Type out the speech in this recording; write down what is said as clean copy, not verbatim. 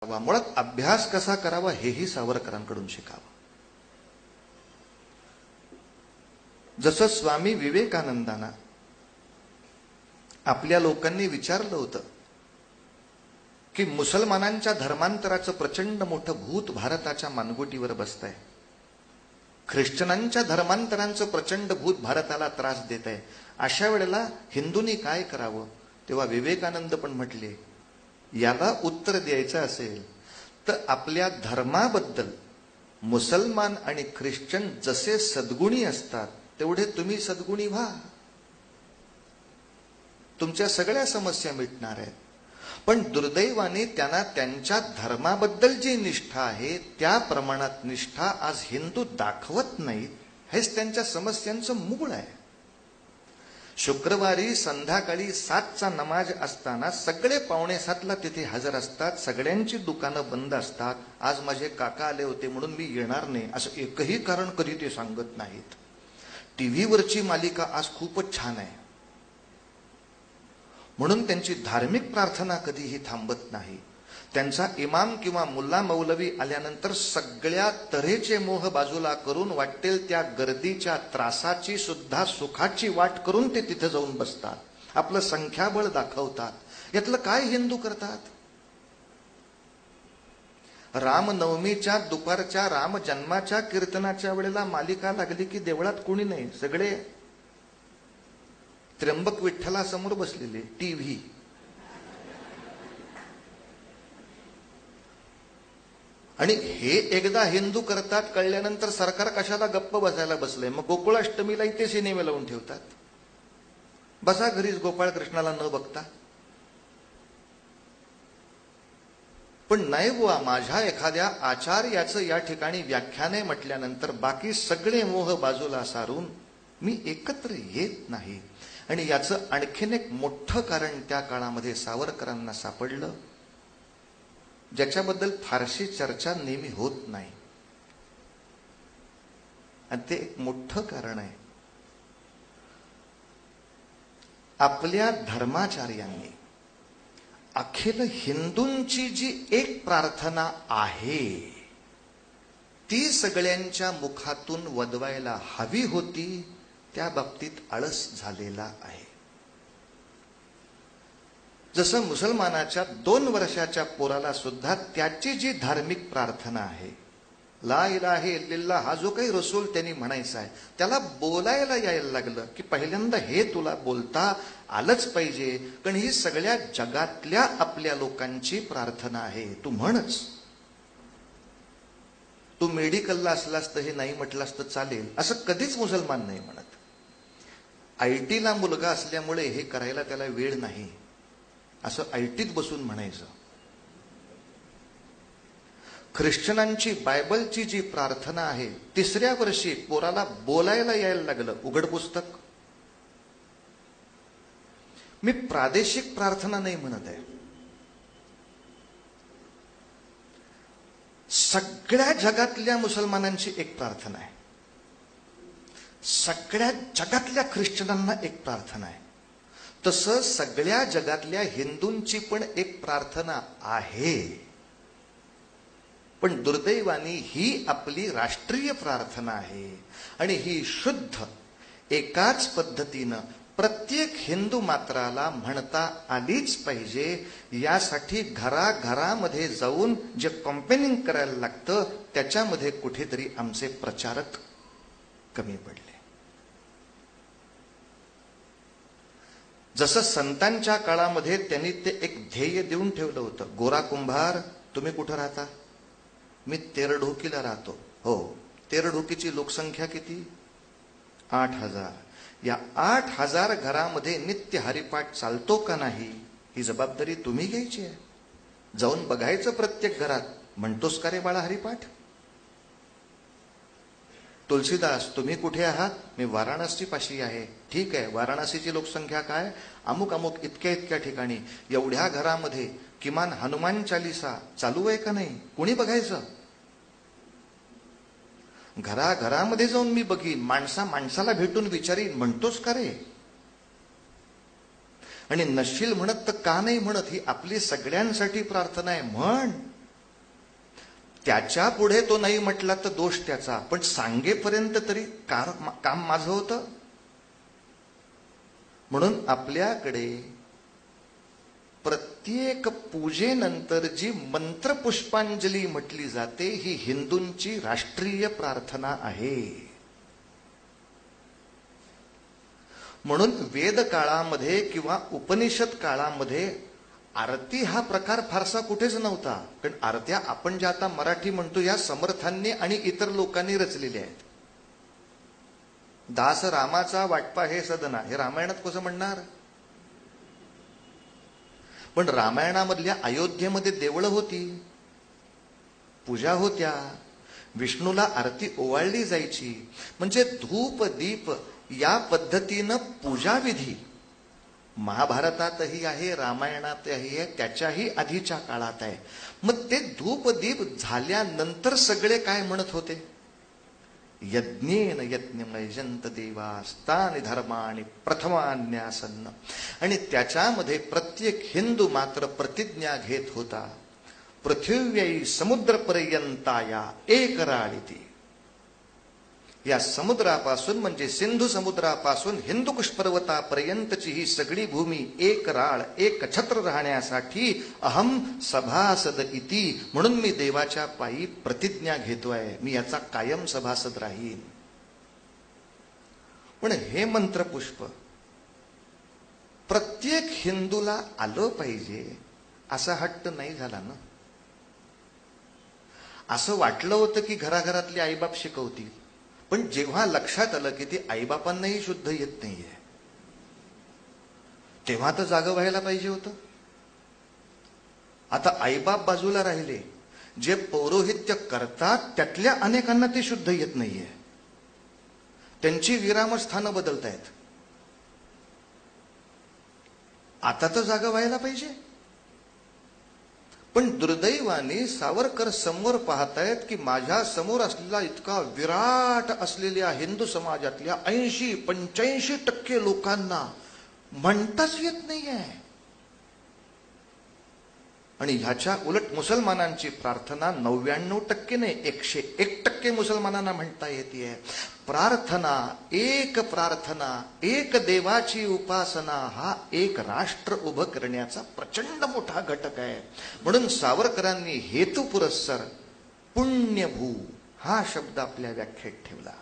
मुळात अभ्यास कसा करावा हेही सावरकरांकडून शिकावं. जसं स्वामी विवेकानंदांना आपल्या लोकांनी विचारलं होतं की मुसलमानांच्या धर्मांतराचं प्रचंड मोठं भूत भारताच्या मानगुटीवर बसतंय, ख्रिश्चनांच्या धर्मांतरांचं प्रचंड भूत भारताला त्रास देत आहे, अशा वेळेला हिंदूंनी काय करावं. तेव्हा विवेकानंद पण म्हटले, याला उत्तर द्यायचं असेल तर आपल्या धर्माबद्दल मुसलमान आणि ख्रिश्चन जसे सद्गुणी असतात तेवढे तुम्ही सद्गुणी व्हा, तुमच्या सगळ्या समस्या मिटणार आहेत. पण दुर्दैवाने त्यांना त्यांच्या धर्माबद्दल जी निष्ठा आहे त्या प्रमाणात निष्ठा आज हिंदू दाखवत नाहीत. हेच त्यांच्या समस्यांचं मूळ आहे. शुक्रवारी संध्याकाळी 7चा नमाज असताना सगळे 6:45ला तिथे हजर असतात, सगळ्यांची दुकानं बंद असतात. आज माझे काका आले होते म्हणून मी येणार नाही असं एकही कारण कधी ते सांगत नाहीत. टीव्हीवरची मालिका आज खूपच छान आहे म्हणून त्यांची धार्मिक प्रार्थना कधीही थांबत नाही. त्यांचा इमाम किंवा मुल्ला मौलवी आल्यानंतर सगळ्या तऱ्हेचे मोह बाजूला करून वाटेल त्या गर्दीच्या त्रासाची सुद्धा सुखाची वाट करून ते तिथे जाऊन बसतात, आपलं संख्याबळ दाखवतात. यातलं काय हिंदू करतात. रामनवमीच्या दुपारच्या राम जन्माच्या कीर्तनाच्या वेळेला मालिका लागली की देवळात कोणी नाही, सगळे त्र्यंबक विठ्ठलासमोर बसलेले. टीव्ही आणि हे एकदा हिंदू करतात कळल्यानंतर सरकार कशाला गप्प बसायला बसलंय. मग गोकुळाष्टमीला इथे सिनेमे लावून ठेवतात. बसा घरीच गोपाळ कृष्णाला न बघता. पण नाही बुवा, माझ्या एखाद्या आचार्याचं या ठिकाणी व्याख्याने म्हटल्यानंतर बाकी सगळे मोह बाजूला सारून मी एकत्र येत नाही. आणि याचं आणखीन एक मोठं कारण त्या काळामध्ये सावरकरांना सापडलं, ज्याच्याबद्दल फारशी चर्चा नेहमी होत नाही. आणि ते एक मोठं कारण आहे. आपल्या धर्माचार्यांनी अखिल हिंदूंची जी एक प्रार्थना आहे ती सगळ्यांच्या मुखातून वदवायला हवी होती, त्या बाबतीत आळस झालेला आहे. जसं मुसलमानाच्या 2 वर्षाच्या पोराला सुद्धा त्याची जी धार्मिक प्रार्थना आहे, ला इलाहा इल्लल्लाह, हा जो काही रसूल त्यांनी म्हणायचा आहे, त्याला बोलायला यायला लागलं की पहिल्यांदा हे तुला बोलता आलंच पाहिजे, कारण ही सगळ्या जगातल्या आपल्या लोकांची प्रार्थना आहे, तू म्हणच. तू मेडिकलला असलास तर हे नाही म्हटलास तर चालेल असं कधीच मुसलमान नाही म्हणत. आयटीला मुलगा असल्यामुळे हे करायला त्याला वेळ नाही असं आयटीत बसून म्हणायचं. ख्रिश्चनांची बायबलची जी प्रार्थना आहे, 3ऱ्या वर्षी पोराला बोलायला यायला लागलं, उघड पुस्तक. मी प्रादेशिक प्रार्थना नाही म्हणत आहे, सगळ्या जगातल्या मुसलमानांची एक प्रार्थना आहे, सगळ्या जगातल्या ख्रिश्चनांना एक प्रार्थना आहे. तसं सगळ्या जगातल्या हिंदूंची पण एक प्रार्थना आहे. पण दुर्दैवाने ही आपली राष्ट्रीय प्रार्थना आहे आणि ही शुद्ध एकाच पद्धतीनं प्रत्येक हिंदू मात्राला म्हणता आलीच पाहिजे. यासाठी घराघरामध्ये जाऊन जे कॅम्पेनिंग करायला लागतं त्याच्यामध्ये कुठेतरी आमचे प्रचारक कमी पडले. जसं संतांच्या काळामध्ये त्यांनी ते एक ध्येय देऊन ठेवलं होतं, गोरा कुंभार तुम्ही कुठं राहता, मी तेरढोकीला राहतो. हो, तेरढोकीची लोकसंख्या किती, 8,000. या 8,000 घरामध्ये नित्य हरिपाठ चालतो का नाही ही जबाबदारी तुम्ही घ्यायची आहे. जाऊन बघायचं प्रत्येक घरात, म्हणतोस का रे बाळा हरिपाठ. तुलसीदास तुम्ही कुठे आहात, मी वाराणसी पाशी आहे. ठीक आहे, वाराणसीची लोकसंख्या काय, अमुक अमुक इतक्या इतक्या ठिकाणी. एवढ्या घरामध्ये किमान हनुमान चालीसा चालू आहे का नाही, कुणी बघायचं. घराघरामध्ये जाऊन मी बघीन, माणसाला भेटून विचारीन, म्हणतोस का रे. आणि नशील म्हणत तर का नाही म्हणत, ही आपली सगळ्यांसाठी प्रार्थना आहे. म्हण, त्याच्या पुढे तो नाही म्हटला तर दोष त्याचा, पण सांगेपर्यंत तरी काम माझं होतं. म्हणून आपल्याकडे प्रत्येक पूजेनंतर जी मंत्रपुष्पांजली म्हटली जाते ही हिंदूंची राष्ट्रीय प्रार्थना आहे. म्हणून वेद काळामध्ये किंवा उपनिषद काळामध्ये आरती हा प्रकार फारसा कुठेच नव्हता. कारण आरत्या आपण ज्या आता मराठी म्हणतो या समर्थांनी आणि इतर लोकांनी रचलेल्या आहेत. दास रामाचा वाटपा हे सदना हे रामायणात कसं म्हणणार? पण रामायणामधल्या अयोध्येमध्ये देवळं होती, पूजा होत्या, विष्णूला आरती ओवाळली जायची. म्हणजे धूप दीप या पद्धतीनं पूजाविधी महाभारतातही आहे, रामायणातही आहे, त्याच्याही आधीच्या काळात आहे. मग ते धूप दीप झाल्यानंतर सगळे काय म्हणत होते? यज्ञेन यज्ञमयजंत देवास्तानि धर्माणि प्रथमान्यासन्न. आणि त्याच्यामध्ये प्रत्येक हिंदू मात्र प्रतिज्ञा घेत होता, पृथिव्यै समुद्रपर्यंताया एक राळीती. या समुद्रापासून म्हणजे सिंधू समुद्रापासून हिंदुकुश पर्वतापर्यंतची ही सगळी भूमी एक राळ एक छत्र राहण्यासाठी अहम सभासद इति, म्हणून मी देवाच्या पायी प्रतिज्ञा घेतोय, मी याचा कायम सभासद राहीन. पण हे मंत्रपुष्प प्रत्येक हिंदूला आलं पाहिजे असा हट्ट नाही झाला ना. असं वाटलं होतं की घराघरातले आईबाप शिकवतील, पण जेव्हा लक्षात आलं की ते आईबापांनाही शुद्ध येत नाहीये, तेव्हा तर जागं व्हायला पाहिजे होतं. आता आईबाप बाजूला राहिले, जे पौरोहित्य करतात त्यातल्या अनेकांना ते शुद्ध येत नाहीये, त्यांची विरामस्थानं बदलतायत. आता तर जागं व्हायला पाहिजे. पण दुर्दैवाने सावरकर समोर पाहतायत की माझ्या समोर असलेला इतका विराट असलेल्या हिंदू समाजातल्या 80-85% लोकांना म्हणताच येत नाहीये. आणि ह्याच्या उलट मुसलमानांची प्रार्थना 99% नाही 101% मुसलमानांना म्हणता येते. प्रार्थना, एक देवाची उपासना हा एक राष्ट्र उभं करण्याचा प्रचंड मोठा घटक आहे. म्हणून सावरकरांनी हेतू पुरस्सर पुण्यभू हा शब्द आपल्या व्याख्येत ठेवला.